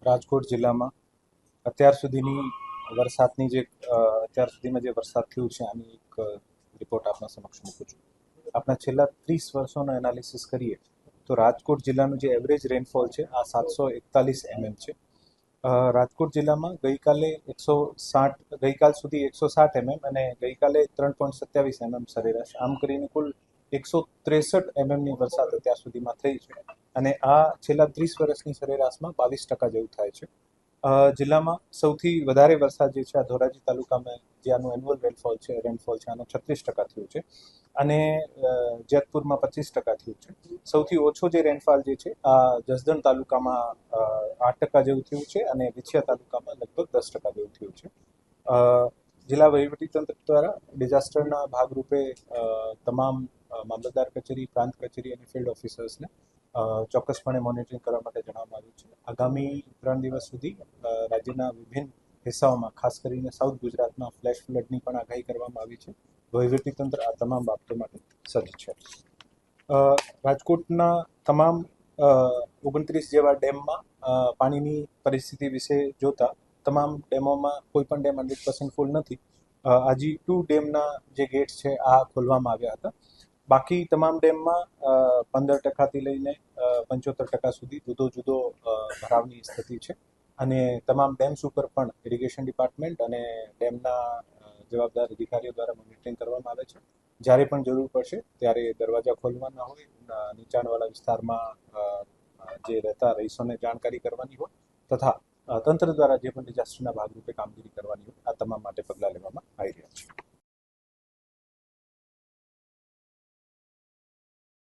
રાજકોટ જિલ્લામાં અત્યાર સુધીની વરસાદની અત્યાર સુધીમાં જે વરસાદ થયું છે આની એક રિપોર્ટ આપના સમક્ષ મૂકું છું. આપણા છેલ્લા 30 વર્ષોનો એનાલિસિસ કરીએ તો રાજકોટ જિલ્લાનું જે એવરેજ રેનફોલ છે આ 741 mm છે. રાજકોટ જિલ્લામાં ગઈકાલ સુધી 160 mm અને ગઈકાલે 3.27 mm સરેરાશ, આમ કરીને કુલ 163 mmની વરસાદ અત્યાર સુધીમાં થઈ છે અને આ છેલ્લા 30 વર્ષની સરેરાશમાં 22% જેવું થાય છે. જિલ્લામાં સૌથી વધારે વરસાદ જે છે આ ધોરાજી તાલુકામાં જે આનું એન્યુઅલ રેનફોલ છે આનો 36% થયું છે અને જેતપુરમાં 25% થયું છે. સૌથી ઓછો જે રેનફોલ જે છે આ જસદણ તાલુકામાં 8% જેવું થયું છે અને વિછિયા તાલુકામાં લગભગ 10% જેવું થયું છે. જિલ્લા વહીવટીતંત્ર દ્વારા ડિઝાસ્ટરના ભાગરૂપે તમામ મામલતદાર કચેરી, પ્રાંત કચેરી અને ફિલ્ડ ઓફિસર્સને ચોક્કસપણે મોનિટરિંગ કરવા માટે જણાવવામાં આવ્યું છે. આગામી 3 દિવસ સુધી રાજ્યના વિભિન્ન હિસ્સાઓમાં, ખાસ કરીને સાઉથ ગુજરાતમાં ફ્લેશ ફ્લડની પણ આગાહી કરવામાં આવી છે. વહીવટીતંત્ર આ તમામ બાબતો માટે સજ્જ છે. રાજકોટના તમામ 29 જેવા ડેમમાં પાણીની પરિસ્થિતિ વિશે જોતા તમામ ડેમોમાં કોઈ પણ ડેમ 100% ફૂલ નથી. હજી 2 ડેમના જે ગેટ્સ છે આ ખોલવામાં આવ્યા હતા. બાકી તમામ ડેમમાં 15%થી લઈને 75% સુધી જુદો ભરાવની સ્થિતિ છે અને તમામ ડેમ્સ ઉપર પણ ઇરિગેશન ડિપાર્ટમેન્ટ અને ડેમના જવાબદાર અધિકારીઓ દ્વારા મોનિટરિંગ કરવામાં આવે છે. જ્યારે પણ જરૂર પડશે ત્યારે દરવાજા ખોલવાના હોય, નીચાણવાળા વિસ્તારમાં જે રહેતા રહીશોને જાણકારી કરવાની હોય તથા તંત્ર દ્વારા જે પણ ડિઝાસ્ટરના ભાગરૂપે કામગીરી કરવાની હોય આ તમામ માટે પગલાં લેવામાં આવી રહ્યા છે.